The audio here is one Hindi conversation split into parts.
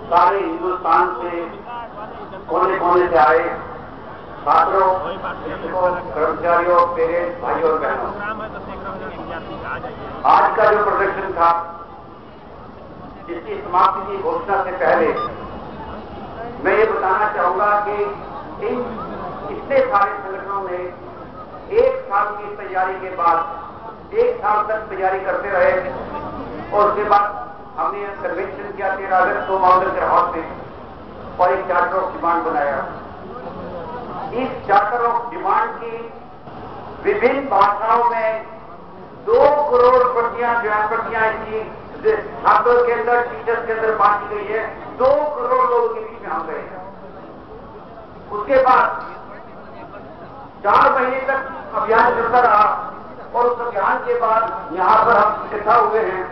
सारे हिंदुस्तान से कोने कोने से आए छात्रों, शिक्षकों, कर्मचारियों, पेरेंट्स, भाइयों और बहनों, आज का जो प्रदर्शन था इसकी समाप्ति की घोषणा से पहले मैं ये बताना चाहूंगा कि इन इतने सारे संगठनों ने एक साल की तैयारी के बाद 1 साल तक तैयारी करते रहे और उसके बाद हमने कन्वेंशन किया 13 अगस्त को माउंटेन हाउस में और एक चार्टर ऑफ डिमांड बनाया। इस चार्टर ऑफ डिमांड की विभिन्न भाषाओं में 2 करोड़ प्रतियां इसकी छात्रों के अंदर, टीचर्स के अंदर बांटी गई है। 2 करोड़ लोगों के बीच में हम गए हैं। उसके बाद 4 महीने तक अभियान चलता रहा और उस अभियान के बाद यहां पर हम इकट्ठा हुए हैं।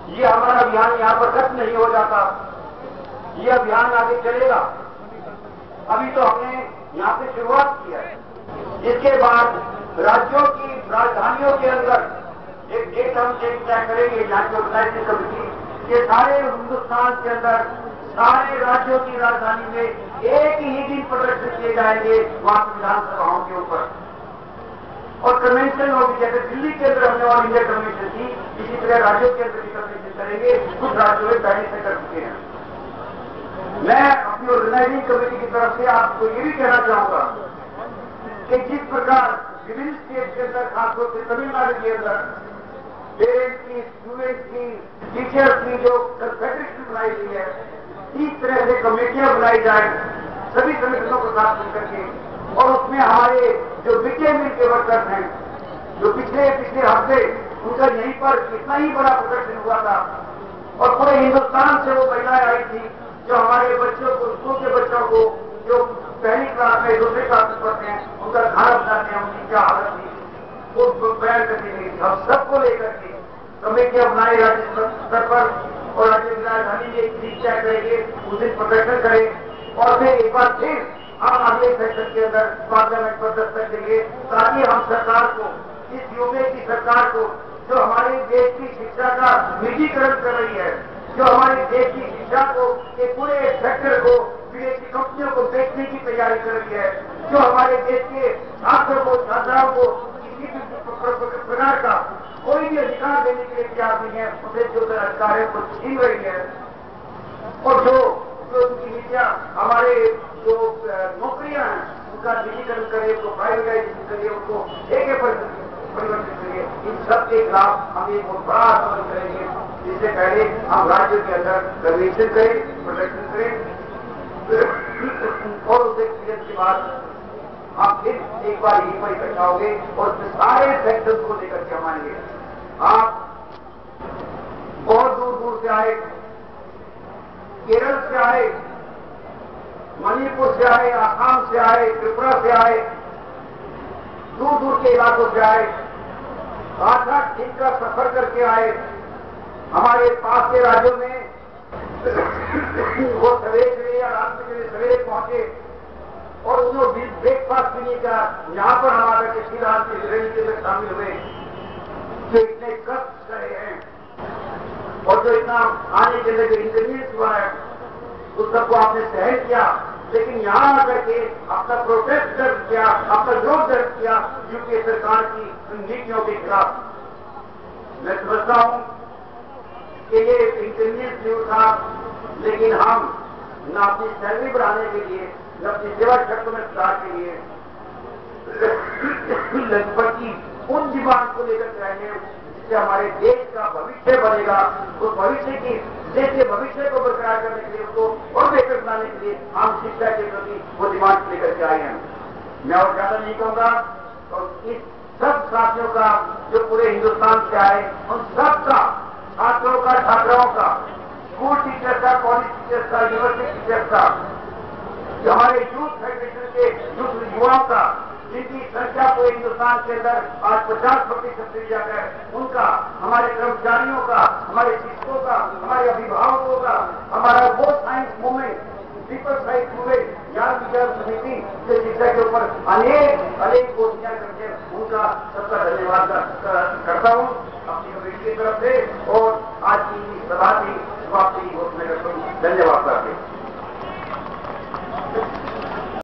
ये हमारा अभियान यहां पर खत्म नहीं हो जाता, ये अभियान आगे चलेगा। अभी तो हमने यहां से शुरुआत की है। इसके बाद राज्यों की राजधानियों के अंदर एक डेट हम तय करेंगे, यहाँ की ऑर्गेनाइजिंग कमेटी के सारे हिंदुस्तान के अंदर सारे राज्यों की राजधानी में एक ही दिन प्रदर्शन किए जाएंगे वहां विधानसभाओं के ऊपर। और कन्वेंशन होगी, जैसे दिल्ली के अंदर हमने ऑल इंडिया कन्वेंशन की, इसी तरह राज्यों के अंदर भी कन्वेंशन करेंगे। कुछ राज्यों में पहले से कर चुके हैं। मैं अपनी ऑर्गेनाइजिंग कमेटी की तरफ से आपको ये भी कहना चाहूंगा कि जिस प्रकार विभिन्न स्टेट के अंदर, खासतौर से तमिलनाडु के अंदर पेरेंट्स की, स्टूडेंट्स की, टीचर्स की जो कन्फेडरेशन बनाई गई है, इस तरह से कमेटियां बनाई जाए सभी संगठनों को साथ मिलकर के, और उसमें हमारे जो मिड डे मील के वर्कर्स हैं, जो पिछले हफ्ते उनका यहीं पर इतना ही बड़ा प्रदर्शन हुआ था और पूरे हिंदुस्तान से वो महिलाएं आई थी जो हमारे बच्चों को, स्कूल के बच्चों को जो पहली क्लास में, दूसरी क्लास में पढ़ते हैं, उनका खाना बनाते हैं, उनकी क्या हालत थी वो बयान करती थी। हम सबको लेकर के कमेटियां बनाई राज्य स्तर पर और राज्य की राजधानी में एक सीट तय करेंगे, उस दिन प्रदर्शन करें और फिर एक बार फिर हम अगले सेशन के अंदर पार्लियामेंट पर दस्तक देंगे, ताकि हम सरकार को, इस यूपीए की सरकार को, जो हमारे देश की शिक्षा का निजीकरण कर रही है, जो हमारे देश की शिक्षा को, एक पूरे सेक्टर को विदेशी कंपनियों को बेचने की तैयारी कर रही है, जो हमारे देश के छात्रों को, छात्राओं को किसी भी प्रकार का कोई भी अधिकार देने के लिए तैयार नहीं है, उसे जो अधिकार है वो छीन रही है, और जो उनकी नीतियां हमारे जो नौकरियां हैं उनका निजीकरण करे, उनको प्राइवेटाइजेशन करिए, उनको ठेके पर परिवर्तित करिए, इन सब के खिलाफ हम एक बहुत बड़ा आंदोलन करेंगे। इससे पहले हम राज्यों के अंदर कन्वेंशन करें, प्रदर्शन करें और उसके क्लियर के बाद आप फिर एक बार यहीं पर इकट्ठा होंगे और सारे सेक्टर्स को लेकर के हम आएंगे। आप बहुत दूर दूर से आए, केरल से आए, मणिपुर से आए, आसाम से आए, त्रिपुरा से आए, दूर दूर के इलाकों से आए, 8-8 दिन का सफर करके आए। हमारे पास के राज्यों में वो सवेरे या रात में सवेरे पहुंचे और उन्होंने ब्रेकफास्ट भी नहीं किया। यहां पर हम आकर के फिलहाल की रैली में शामिल हुए, जो इतने कष्ट करे हैं और जो इतना आने के लिए जो इंकन्वीनियंस हुआ है उस सबको आपने सहन किया, लेकिन यहां आकर के अपना प्रोटेस्ट दर्ज किया, अपना विरोध दर्ज किया यूपीए सरकार की नीतियों के खिलाफ। मैं समझता हूं कि ये इंकन्वीनियंस नहीं था, लेकिन हम न अपनी सैलरी बढ़ाने के लिए, न अपनी सेवा शर्तों में सुधार के लिए लगभग की उन डिमांड को लेकर जाएंगे जिससे हमारे देश का भविष्य बनेगा। उस भविष्य की, देश के भविष्य को बरकरार करने के लिए, उसको और बेहतर बनाने के लिए हम शिक्षा के प्रति वो डिमांड लेकर के आए हैं। मैं और ज्यादा नहीं कहूंगा, और इस सब साथियों का जो पूरे हिंदुस्तान से आए, उन सबका, छात्रों का, छात्राओं का, स्कूल टीचर का, कॉलेज टीचर का, यूनिवर्सिटी टीचर का, जो हमारे यूथ फेडरेशन के युवाओं का, जिनकी संख्या पूरे हिंदुस्तान के अंदर आज 50% से ज्यादा है, उनका, हमारे कर्मचारियों का, हमारे शिक्षकों का, हमारे अभिभावकों का, हमारा वो science movement, people's right movement, Gyan Vigyan समिति जो शिक्षा के ऊपर अनेक कोशिशें करके उनका सबका धन्यवाद करता हूँ अपनी कमेटी की तरफ से, और आज की सभा की समाप्ति घोषणा करता हूँ। जवाब करके